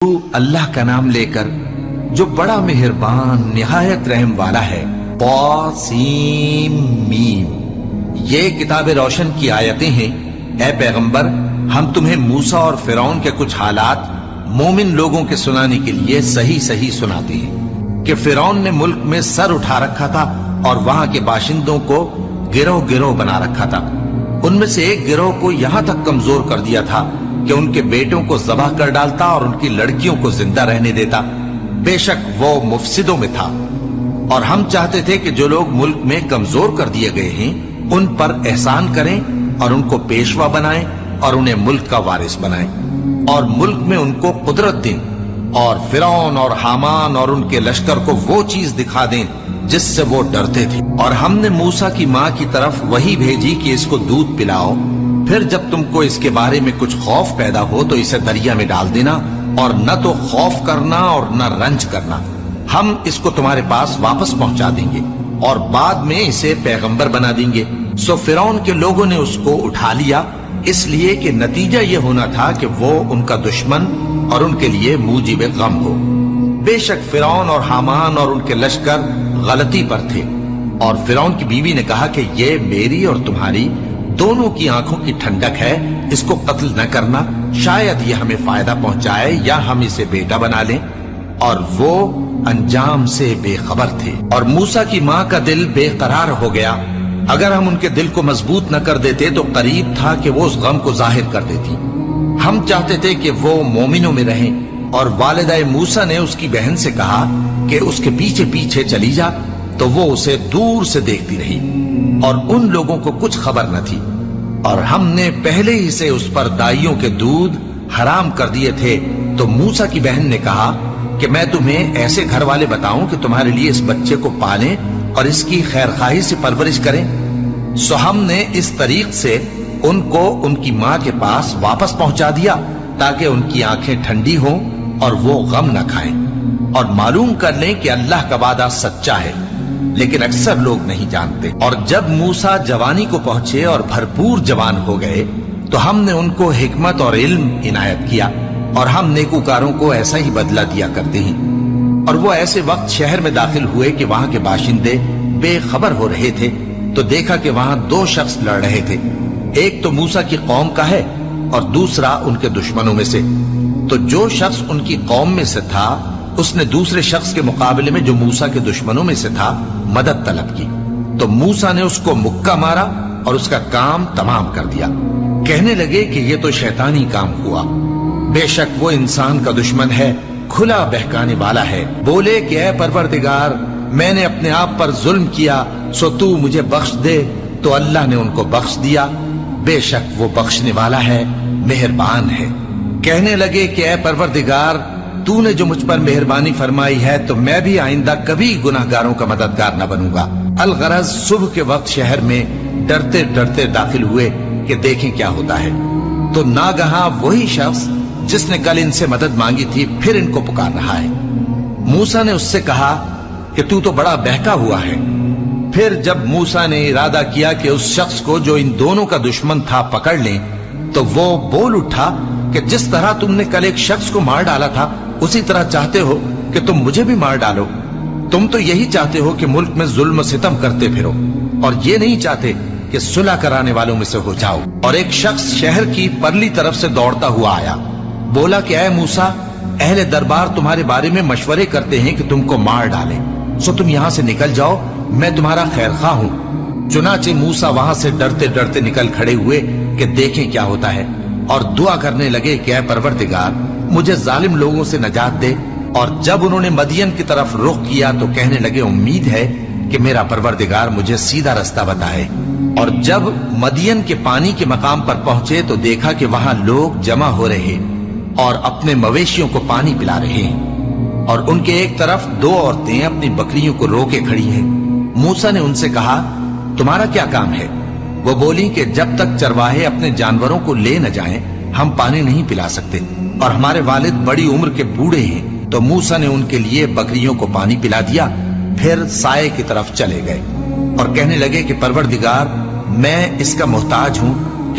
اللہ کا نام لے کر جو بڑا مہربان نہایت رحم والا ہے۔ طاسیم میم، یہ کتاب روشن کی آیتیں ہیں۔ اے پیغمبر، ہم تمہیں موسیٰ اور فرعون کے کچھ حالات مومن لوگوں کے سنانے کے لیے صحیح صحیح سناتے ہیں کہ فرعون نے ملک میں سر اٹھا رکھا تھا اور وہاں کے باشندوں کو گروہ گروہ بنا رکھا تھا۔ ان میں سے ایک گروہ کو یہاں تک کمزور کر دیا تھا کہ ان کے بیٹوں کو ذبح کر ڈالتا اور ان کی لڑکیوں کو زندہ رہنے دیتا۔ بے شک وہ مفسدوں میں تھا، اور ہم چاہتے تھے کہ جو لوگ ملک میں کمزور کر دیے گئے ہیں ان پر احسان کریں اور ان کو پیشوا بنائیں اور انہیں ملک کا وارث بنائیں اور ملک میں ان کو قدرت دیں، اور فرعون اور حامان اور ان کے لشکر کو وہ چیز دکھا دیں جس سے وہ ڈرتے تھے۔ اور ہم نے موسیٰ کی ماں کی طرف وحی بھیجی کہ اس کو دودھ پلاؤ، پھر جب تم کو اس کے بارے میں کچھ خوف پیدا ہو تو اسے دریا میں ڈال دینا، اور نہ تو خوف کرنا اور نہ رنج کرنا، ہم اس کو تمہارے پاس واپس پہنچا دیں گے اور بعد میں اسے پیغمبر بنا دیں گے۔ سو فرعون کے لوگوں نے اس کو اٹھا لیا، اس لیے کہ نتیجہ یہ ہونا تھا کہ وہ ان کا دشمن اور ان کے لیے موجب غم ہو۔ بے شک فرعون اور حامان اور ان کے لشکر غلطی پر تھے، اور فرعون کی بیوی نے کہا کہ یہ میری اور تمہاری دونوں کی آنکھوں کی ٹھنڈک ہے، اس کو قتل نہ کرنا، شاید یہ ہمیں فائدہ پہنچائے یا ہم اسے بیٹا بنا لیں۔ اور وہ انجام سے بے خبر تھے، اور موسیٰ کی ماں کا دل بے قرار ہو گیا۔ اگر ہم ان کے دل کو مضبوط نہ کر دیتے تو قریب تھا کہ وہ اس غم کو ظاہر کر دیتی۔ ہم چاہتے تھے کہ وہ مومنوں میں رہیں، اور والدہ موسیٰ نے اس کی بہن سے کہا کہ اس کے پیچھے پیچھے چلی جا، تو وہ اسے دور سے دیکھتی رہی، اور ان لوگوں کو کچھ خبر نہ تھی۔ اور ہم نے پہلے ہی سے اس پر دائیوں کے دودھ حرام کر دیے تھے۔ تو موسیٰ کی بہن نے کہا کہ میں تمہیں ایسے گھر والے بتاؤں کہ تمہارے لیے اس بچے کو پالیں اور اس کی خیرخواہی سے پرورش کریں۔ سو ہم نے اس طریق سے ان کو ان کی ماں کے پاس واپس پہنچا دیا تاکہ ان کی آنکھیں ٹھنڈی ہوں اور وہ غم نہ کھائیں، اور معلوم کر لیں کہ اللہ کا وعدہ سچا ہے، لیکن اکثر لوگ نہیں جانتے۔ اور جب موسیٰ جوانی کو پہنچے اور بھرپور جوان ہو گئے تو ہم نے ان کو حکمت اور علم عنایت کیا، اور ہم نیکوکاروں کو ایسا ہی بدلہ دیا کرتے ہیں۔ اور وہ ایسے وقت شہر میں داخل ہوئے کہ وہاں کے باشندے بے خبر ہو رہے تھے، تو دیکھا کہ وہاں دو شخص لڑ رہے تھے، ایک تو موسیٰ کی قوم کا ہے اور دوسرا ان کے دشمنوں میں سے۔ تو جو شخص ان کی قوم میں سے تھا اس نے دوسرے شخص کے مقابلے میں جو موسیٰ کے دشمنوں میں سے تھا مدد طلب کی، تو موسیٰ نے اس کو مکہ مارا اور اس کا کام تمام کر دیا۔ کہنے لگے کہ یہ تو شیطانی کام ہوا، بے شک وہ انسان کا دشمن ہے، کھلا بہکانے والا ہے۔ بولے کہ اے پروردگار، میں نے اپنے آپ پر ظلم کیا، سو تو مجھے بخش دے۔ تو اللہ نے ان کو بخش دیا، بے شک وہ بخشنے والا ہے، مہربان ہے۔ کہنے لگے کہ اے پروردگار، تو نے جو مجھ پر مہربانی فرمائی ہے تو میں بھی آئندہ کبھی گناہگاروں کا مددگار نہ بنوں گا۔ الغرض صبح کے وقت شہر میں ڈرتے ڈرتے داخل ہوئے کہ دیکھیں کیا ہوتا ہے، تو ناگہاں وہی شخص جس نے کل ان سے مدد مانگی تھی پھر ان کو پکار رہا ہے۔ موسیٰ نے اس سے کہا کہ تو بڑا بہکا ہوا ہے۔ پھر جب موسیٰ نے ارادہ کیا کہ اس شخص کو جو ان دونوں کا دشمن تھا پکڑ لیں، تو وہ بول اٹھا کہ جس طرح تم نے کل ایک شخص کو مار ڈالا تھا اسی طرح چاہتے ہو کہ تم مجھے بھی مار ڈالو۔ تم تو یہی چاہتے ہو کہ ملک میں ظلم و ستم کرتے پھرو، اور یہ نہیں چاہتے کہ صلح کرانے والوں میں سے ہو جاؤ۔ اور ایک شخص شہر کی پرلی طرف سے دوڑتا ہوا آیا، بولا کہ اے موسیٰ، اہل دربار تمہارے بارے میں مشورے کرتے ہیں کہ تم کو مار ڈالیں، سو تم یہاں سے نکل جاؤ، میں تمہارا خیر خواہ ہوں۔ چنانچہ موسیٰ وہاں سے ڈرتے ڈرتے نکل کھڑے ہوئے کہ دیکھیں کیا ہوتا ہے، اور دعا کرنے لگے کہ اے پروردگار، مجھے ظالم لوگوں سے نجات دے۔ اور جب انہوں نے مدین کی طرف رخ کیا تو کہنے لگے امید ہے کہ میرا پروردگار مجھے سیدھا رستہ بتائے۔ اور جب مدین کے پانی کے مقام پر پہنچے تو دیکھا کہ وہاں لوگ جمع ہو رہے اور اپنے مویشیوں کو پانی پلا رہے ہیں، اور ان کے ایک طرف دو عورتیں اپنی بکریوں کو روکے کھڑی ہیں۔ موسیٰ نے ان سے کہا تمہارا کیا کام ہے؟ وہ بولی کہ جب تک چرواہے اپنے جانوروں کو لے نہ جائیں ہم پانی نہیں پلا سکتے، اور ہمارے والد بڑی عمر کے بوڑھے ہیں۔ تو موسیٰ نے ان کے لیے بکریوں کو پانی پلا دیا، پھر سائے کی طرف چلے گئے اور کہنے لگے کہ پروردگار، میں اس کا محتاج ہوں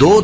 2